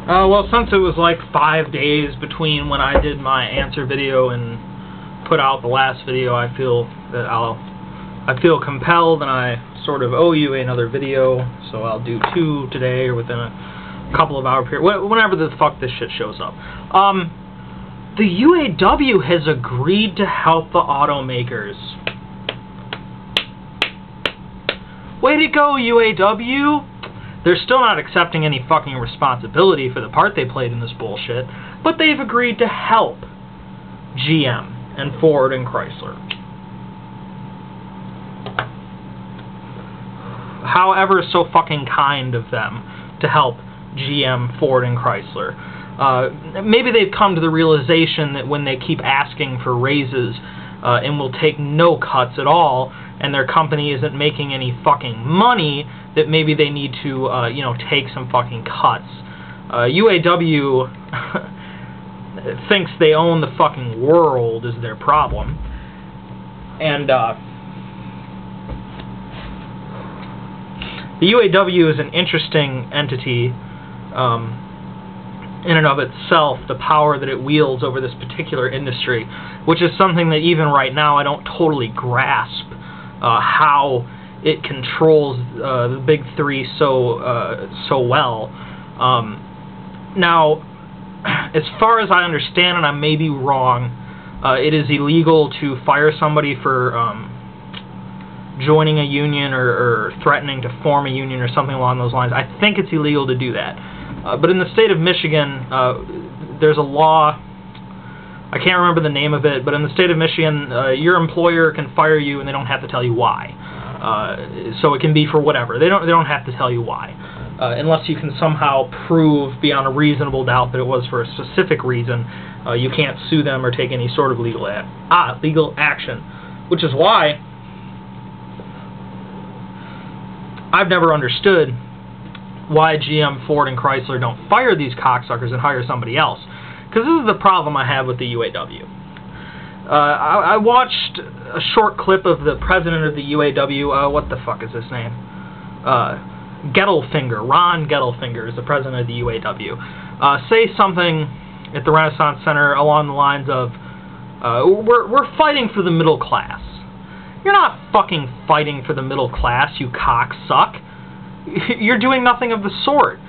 Well, since it was like 5 days between when I did my answer video and put out the last video, I feel that I feel compelled and I sort of owe you another video, so I'll do 2 today or within a couple of hour period, whenever the fuck this shit shows up. The UAW has agreed to help the automakers. Way to go, UAW! They're still not accepting any fucking responsibility for the part they played in this bullshit, but they've agreed to help GM and Ford and Chrysler. However, so fucking kind of them to help GM, Ford, and Chrysler. Maybe they've come to the realization that when they keep asking for raises and will take no cuts at all, and their company isn't making any fucking money, that maybe they need to, you know, take some fucking cuts. UAW thinks they own the fucking world is their problem. And, the UAW is an interesting entity in and of itself, the power that it wields over this particular industry, which is something that even right now I don't totally grasp how it controls the big three so well. Now, as far as I understand, and I may be wrong, it is illegal to fire somebody for joining a union or threatening to form a union or something along those lines. I think it's illegal to do that. But in the state of Michigan, there's a law, I can't remember the name of it, but in the state of Michigan, your employer can fire you and they don't have to tell you why. So it can be for whatever. They don't have to tell you why. Unless you can somehow prove beyond a reasonable doubt that it was for a specific reason, you can't sue them or take any sort of legal action. Which is why I've never understood why GM, Ford, and Chrysler don't fire these cocksuckers and hire somebody else. Because this is the problem I have with the UAW. I watched a short clip of the president of the UAW, what the fuck is his name? Gettelfinger, Ron Gettelfinger is the president of the UAW, say something at the Renaissance Center along the lines of, we're fighting for the middle class. You're not fucking fighting for the middle class, you cocksuck. You're doing nothing of the sort.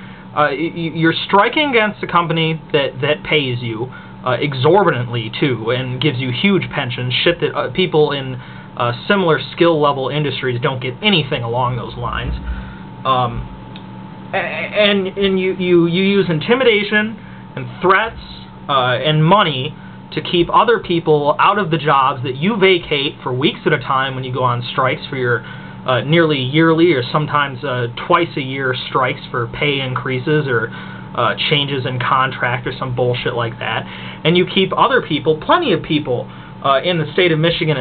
You're striking against a company that pays you exorbitantly, too, and gives you huge pensions, shit that people in similar skill-level industries don't get anything along those lines. And you use intimidation and threats and money to keep other people out of the jobs that you vacate for weeks at a time when you go on strikes for your nearly yearly or sometimes twice-a-year strikes for pay increases or changes in contract or some bullshit like that. And you keep other people, plenty of people in the state of Michigan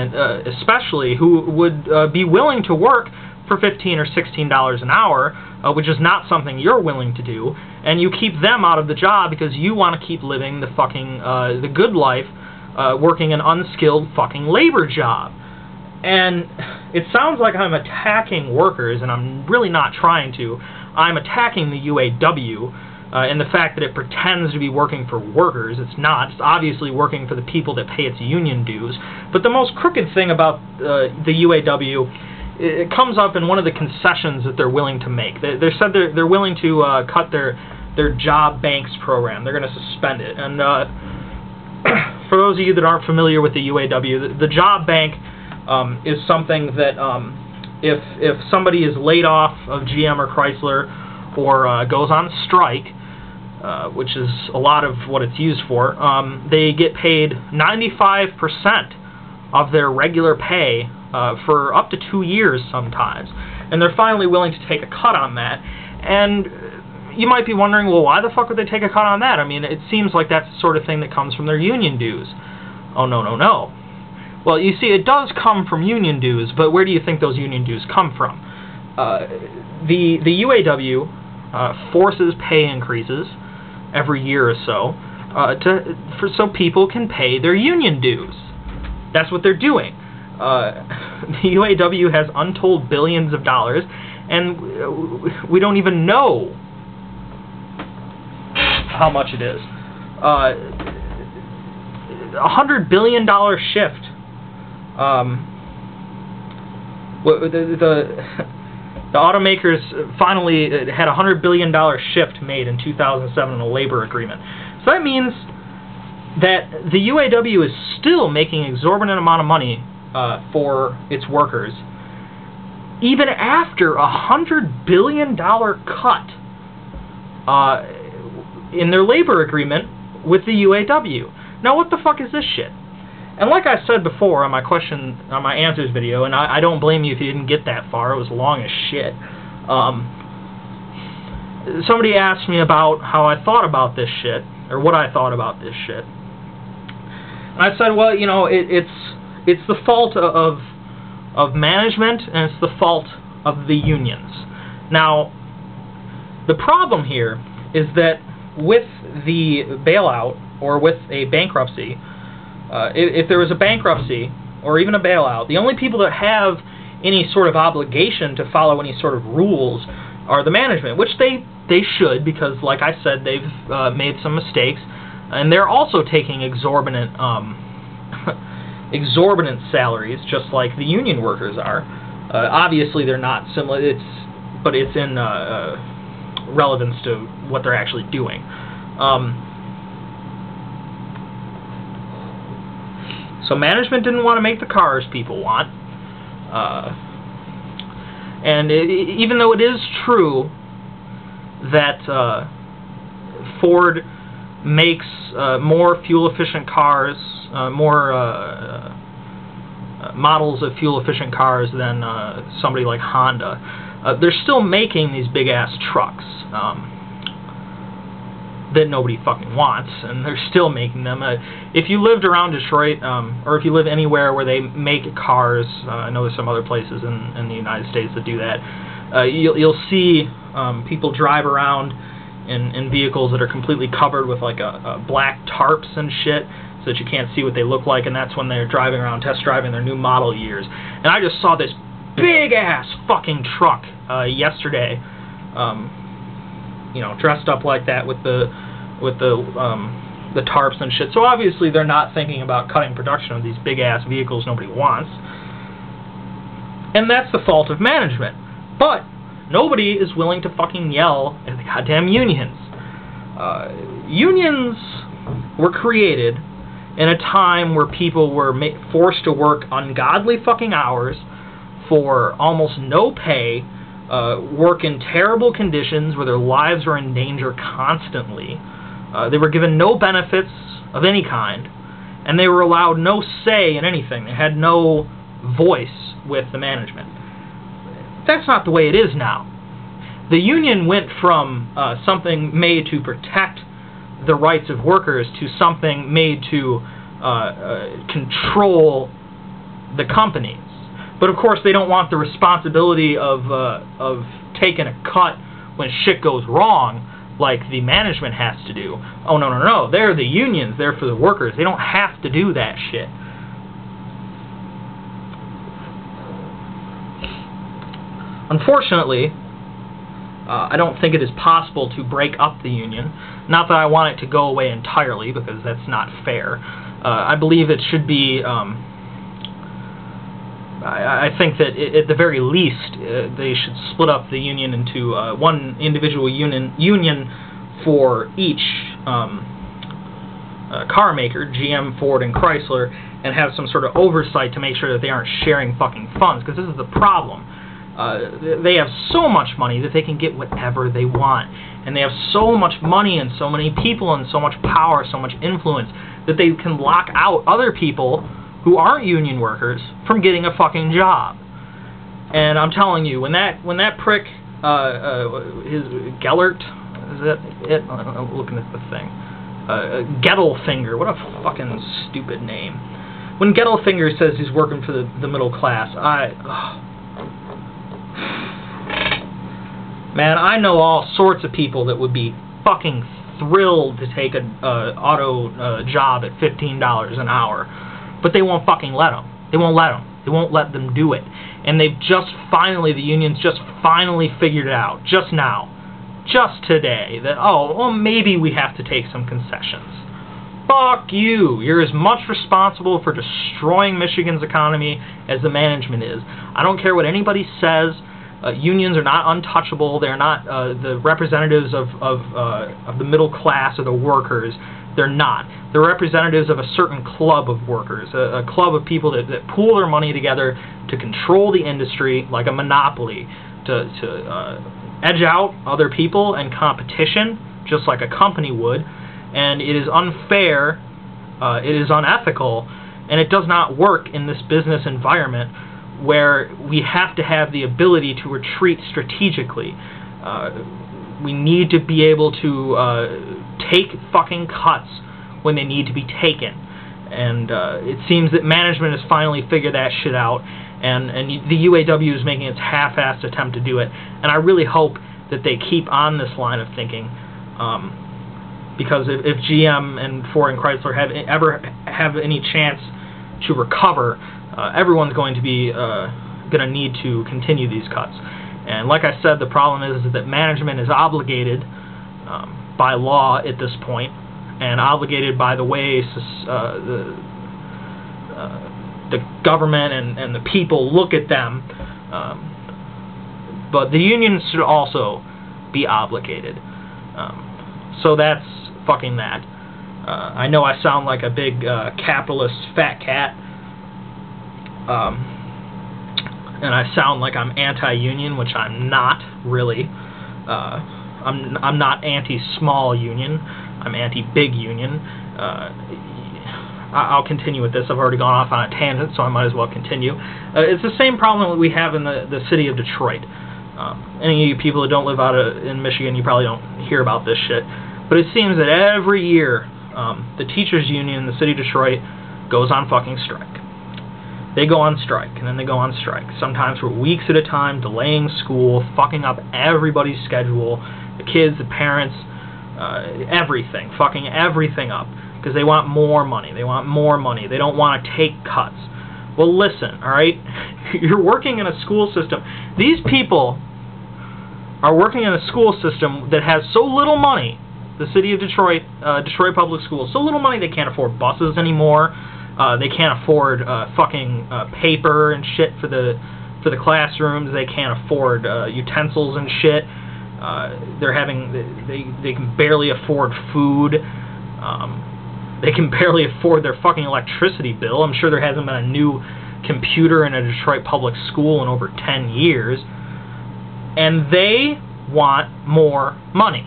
especially, who would be willing to work for $15 or $16 an hour, which is not something you're willing to do, and you keep them out of the job because you want to keep living the fucking the good life, working an unskilled fucking labor job. And it sounds like I'm attacking workers, and I'm really not trying to. I'm attacking the UAW and the fact that it pretends to be working for workers. It's not. It's obviously working for the people that pay its union dues. But the most crooked thing about the UAW, it comes up in one of the concessions that they're willing to make. They said they're willing to cut their job banks program. They're going to suspend it. And for those of you that aren't familiar with the UAW, the job bank is something that if somebody is laid off of GM or Chrysler or goes on strike, which is a lot of what it's used for, they get paid 95% of their regular pay for up to 2 years sometimes. And they're finally willing to take a cut on that. And you might be wondering, well, why the fuck would they take a cut on that? I mean, it seems like that's the sort of thing that comes from their union dues. Oh, no, no, no. Well, you see, it does come from union dues, but where do you think those union dues come from? The UAW forces pay increases every year or so so people can pay their union dues. That's what they're doing. The UAW has untold billions of dollars, and we don't even know how much it is. $100 billion shift. The automakers finally had a $100 billion shift made in 2007 in a labor agreement. So that means that the UAW is still making an exorbitant amount of money for its workers, even after a $100 billion cut in their labor agreement with the UAW. Now, what the fuck is this shit? And like I said before on my answers video, and I don't blame you if you didn't get that far, it was long as shit. Somebody asked me about how I thought about this shit, or what I thought about this shit. And I said, well, you know, it's the fault of management, and it's the fault of the unions. Now, the problem here is that with the bailout, or with a bankruptcy, if there was a bankruptcy, or even a bailout, the only people that have any sort of obligation to follow any sort of rules are the management, which they should, because, like I said, they've made some mistakes, and they're also taking exorbitant salaries, just like the union workers are. Obviously, they're not similar, but it's in relevance to what they're actually doing. So management didn't want to make the cars people want. And even though it is true that Ford makes more fuel-efficient cars, more models of fuel-efficient cars than somebody like Honda, they're still making these big-ass trucks that nobody fucking wants, and they're still making them. If you lived around Detroit, or if you live anywhere where they make cars, I know there's some other places in the United States that do that, you'll see people drive around in vehicles that are completely covered with like a black tarps and shit, so that you can't see what they look like, and that's when they're driving around test driving their new model years. And I just saw this big-ass fucking truck yesterday, you know, dressed up like that with the tarps and shit. So obviously they're not thinking about cutting production of these big-ass vehicles nobody wants. And that's the fault of management. But nobody is willing to fucking yell at the goddamn unions. Unions were created in a time where people were forced to work ungodly fucking hours for almost no pay, work in terrible conditions where their lives were in danger constantly. They were given no benefits of any kind, and they were allowed no say in anything. They had no voice with the management. That's not the way it is now. The union went from something made to protect the rights of workers to something made to control the companies. But of course, they don't want the responsibility of taking a cut when shit goes wrong, like the management has to do. Oh, no, no, no. They're the unions. They're for the workers. They don't have to do that shit. Unfortunately, I don't think it is possible to break up the union. Not that I want it to go away entirely, because that's not fair. I believe it should be... I think that at the very least they should split up the union into one individual union for each car maker, GM, Ford, and Chrysler, and have some sort of oversight to make sure that they aren't sharing fucking funds, because this is the problem. They have so much money that they can get whatever they want, and they have so much money and so many people and so much power, so much influence, that they can lock out other people who aren't union workers from getting a fucking job. And I'm telling you, when that prick, his Gellert, is that it? I'm looking at the thing. Gettelfinger, what a fucking stupid name. When Gettelfinger says he's working for the middle class, man, I know all sorts of people that would be fucking thrilled to take an auto job at $15 an hour. But they won't fucking let them. They won't let them. They won't let them do it. And they've just finally, the unions just finally figured it out. Just now. just today that, oh, well, maybe we have to take some concessions. Fuck you. You're as much responsible for destroying Michigan's economy as the management is. I don't care what anybody says. Unions are not untouchable. They're not the representatives of the middle class or the workers. They're not. They're representatives of a certain club of workers, a club of people that pool their money together to control the industry like a monopoly, to edge out other people and competition, just like a company would. And it is unfair, it is unethical, and it does not work in this business environment where we have to have the ability to retreat strategically. We need to be able to take fucking cuts when they need to be taken. And it seems that management has finally figured that shit out, and the UAW is making its half-assed attempt to do it. And I really hope that they keep on this line of thinking. Because if GM and Ford and Chrysler ever have any chance to recover, everyone's going to be need to continue these cuts. And like I said, the problem is that management is obligated by law at this point, and obligated by the way the government and the people look at them. But the unions should also be obligated. So that's fucking that. I know I sound like a big capitalist fat cat, and I sound like I'm anti-union, which I'm not really. I'm not anti-small union. I'm anti-big union. I'll continue with this. I've already gone off on a tangent, so I might as well continue. It's the same problem that we have in the city of Detroit. Any of you people that don't live out in Michigan, you probably don't hear about this shit. But it seems that every year, the teachers' union in the city of Detroit goes on fucking strike. They go on strike, and then they go on strike, sometimes for weeks at a time, delaying school, fucking up everybody's schedule, the kids, the parents, everything, fucking everything up, because they want more money. They want more money. They don't want to take cuts. Well, listen, all right? You're working in a school system. These people are working in a school system that has so little money. The city of Detroit, Detroit Public Schools, so little money they can't afford buses anymore. They can't afford fucking paper and shit for the classrooms. They can't afford utensils and shit. They can barely afford food. They can barely afford their fucking electricity bill. I'm sure there hasn't been a new computer in a Detroit public school in over 10 years. And they want more money,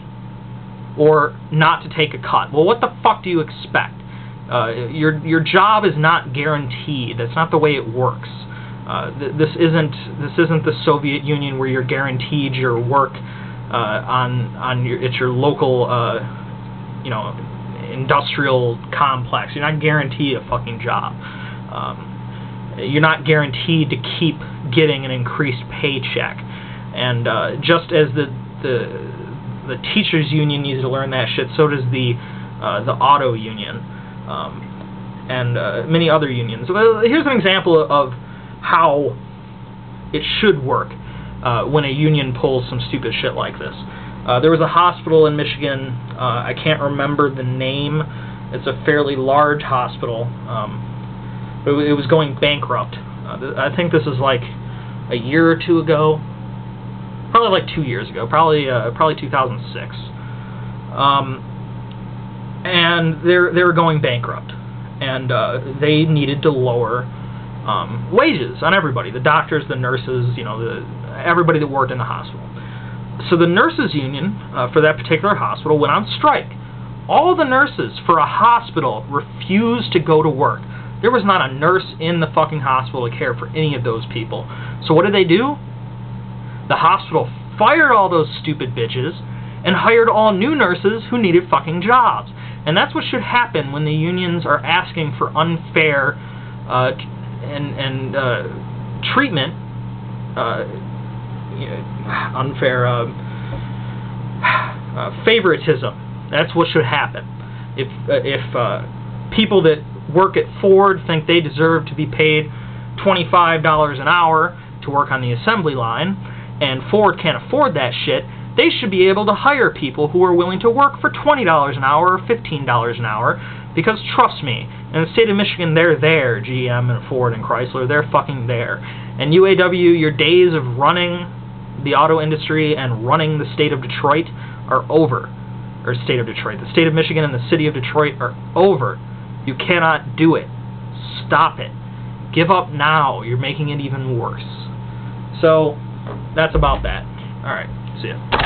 or not to take a cut. Well, what the fuck do you expect? Your job is not guaranteed. That's not the way it works. This isn't the Soviet Union where you're guaranteed your work at your local industrial complex. You're not guaranteed a fucking job. You're not guaranteed to keep getting an increased paycheck. And just as the teachers union needs to learn that shit, so does the auto union, and many other unions. Well, here's an example of how it should work when a union pulls some stupid shit like this. There was a hospital in Michigan, I can't remember the name. It's a fairly large hospital, but it was going bankrupt. I think this is like a year or two ago. Probably like 2 years ago, probably 2006, and they were going bankrupt, and they needed to lower wages on everybody, the doctors, the nurses, everybody that worked in the hospital. So the nurses union for that particular hospital went on strike. All the nurses for a hospital refused to go to work. There was not a nurse in the fucking hospital to care for any of those people. So what did they do? The hospital fired all those stupid bitches and hired all new nurses who needed fucking jobs. And that's what should happen when the unions are asking for unfair treatment, unfair favoritism. That's what should happen. If people that work at Ford think they deserve to be paid $25 an hour to work on the assembly line, and Ford can't afford that shit, They should be able to hire people who are willing to work for $20 an hour or $15 an hour, because trust me, in the state of Michigan, they're there, GM and Ford and Chrysler, they're fucking there. And UAW, your days of running the auto industry and running the state of Detroit are over. Or state of Detroit. The state of Michigan and the city of Detroit are over. You cannot do it. Stop it. Give up now. You're making it even worse. So, that's about that. Alright, see ya.